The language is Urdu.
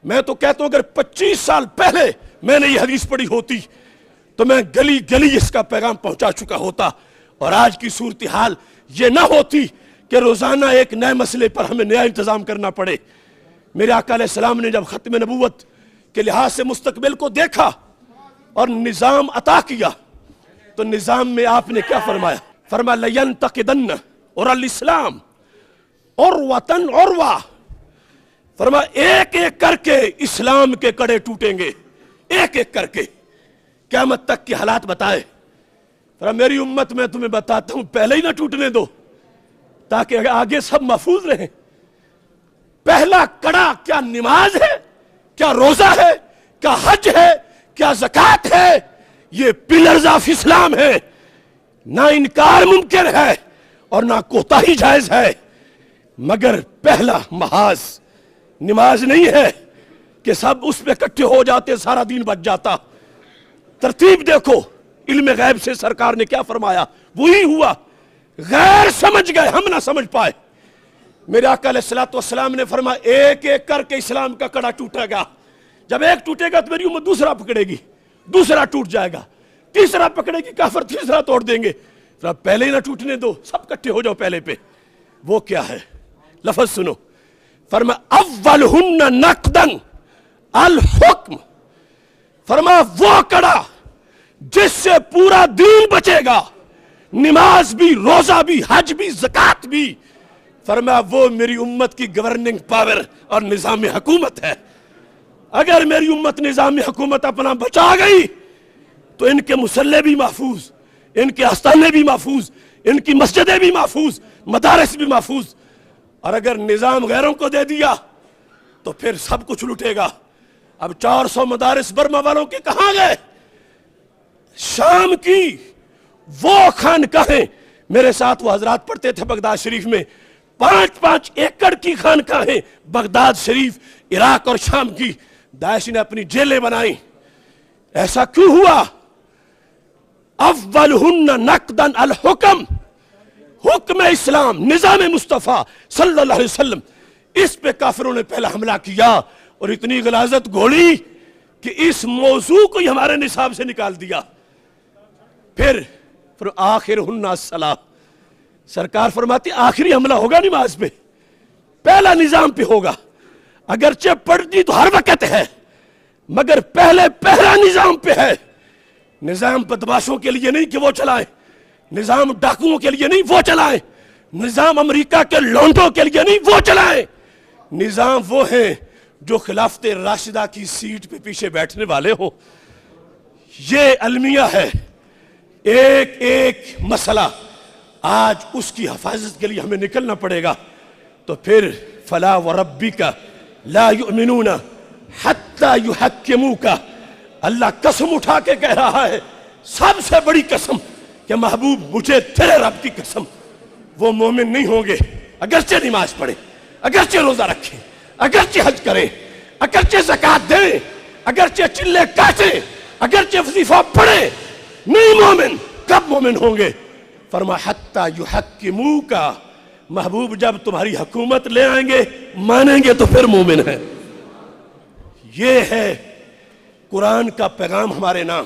میں تو کہتا ہوں اگر 25 سال پہلے میں نے یہ حدیث پڑھی ہوتی تو میں گلی گلی اس کا پیغام پہنچا چکا ہوتا، اور آج کی صورتحال یہ نہ ہوتی کہ روزانہ ایک نئے مسئلے پر ہمیں نیا انتظام کرنا پڑے۔ میرے آقا علیہ السلام نے جب ختم نبوت کے لحاظ سے مستقبل کو دیکھا اور نظام عطا کیا تو نظام میں آپ نے کیا فرمایا؟ فرمایا لَيَنْتَقِدَنَّ اور الاسلام عُرْوَةً عُرْوَةً، فرمایا ایک ایک کر کے اسلام کے کڑے ٹوٹیں گے، ایک ایک کر کے، قیامت تک کے حالات بتائے۔ فرمایا میری امت میں تمہیں بتاتا ہوں پہلے ہی نہ ٹوٹنے دو تاکہ آگے سب محفوظ رہیں۔ پہلا کڑا کیا نماز ہے، کیا روزہ ہے، کیا حج ہے، کیا زکوٰۃ ہے؟ یہ پلرز آف اسلام ہے، نہ انکار ممکن ہے اور نہ کوتاہی جائز ہے، مگر پہلا محاذ نماز نہیں ہے کہ سب اس پہ اکٹھے ہو جاتے سارا دین بچ جاتا۔ ترتیب دیکھو، علم غیب سے سرکار نے کیا فرمایا وہی ہوا، غیر سمجھ گئے ہم نہ سمجھ پائے۔ میرے آقا علیہ السلام نے فرمایا ایک ایک کر کے اسلام کا کڑا ٹوٹے گا، جب ایک ٹوٹے گا تو میری امت دوسرا پکڑے گی، دوسرا ٹوٹ جائے گا، تیسرا پکڑے گی، کافر تیسرا توڑ دیں گے۔ پہلے ہی نہ ٹوٹنے دو، سب اکٹھے ہو جاؤ پہلے پہ۔ وہ کیا ہے؟ لفظ سنو، فرمایا اولہن نقدن الحکم، فرمایا وہ کڑا جس سے پورا دین بچے گا، نماز بھی، روزہ بھی، حج بھی، زکوٰۃ بھی، فرمایا وہ میری امت کی گورننگ پاور اور نظام حکومت ہے۔ اگر میری امت نظام حکومت اپنا بچا گئی تو ان کے مصلے بھی محفوظ، ان کے آستانے بھی محفوظ، ان کی مسجدیں بھی محفوظ، مدارس بھی محفوظ۔ اور اگر نظام غیروں کو دے دیا تو پھر سب کچھ لٹے گا۔ اب 400 مدارس برما والوں کے کہاں گئے؟ شام کی وہ خانقاہیں، میرے ساتھ وہ حضرات پڑھتے تھے بغداد شریف میں، 5-5 ایکڑ کی خانقاہیں بغداد شریف، عراق اور شام کی، داعش نے اپنی جیلیں بنائیں۔ ایسا کیوں ہوا؟ اولہن نقدن الحکم، حکم اسلام، نظام مصطفیٰ صلی اللہ علیہ وسلم، اس پہ کافروں نے پہلا حملہ کیا اور اتنی غلاظت گھوڑی کہ اس موضوع کو ہی ہمارے نصاب سے نکال دیا۔ پھر آخرہن الصلاۃ، سرکار فرماتی آخری حملہ ہوگا نماز پہ، پہلا نظام پہ ہوگا۔ اگرچہ پڑھتی تو ہر وقت ہے مگر پہلا نظام پہ ہے۔ نظام بدماشوں کے لیے نہیں کہ وہ چلائیں، نظام ڈاکوؤں کے لیے نہیں وہ چلائیں، نظام امریکہ کے لونڈوں کے لیے نہیں وہ چلائیں، نظام وہ ہیں جو خلافت راشدہ کی سیٹ پہ پیچھے بیٹھنے والے ہو۔ یہ المیہ ہے، ایک ایک مسئلہ آج اس کی حفاظت کے لیے ہمیں نکلنا پڑے گا۔ تو پھر فلا وربک لا یؤمنون حتی یحکموک، اللہ قسم اٹھا کے کہہ رہا ہے، سب سے بڑی قسم کہ محبوب مجھے تیرے رب کی قسم، وہ مومن نہیں ہوں گے اگرچہ نماز پڑھیں، اگرچہ روزہ رکھیں، اگرچہ حج کریں، اگرچہ زکوٰۃ دیں، اگرچہ چلے کاٹیں، اگرچہ وظیفہ پڑھیں، نہیں مومن۔ کب مومن ہوں گے؟ فرمایا حتی یحکموک، محبوب جب تمہاری حکومت لے آئیں گے، مانیں گے تو پھر مومن ہیں۔ یہ ہے قرآن کا پیغام ہمارے نام۔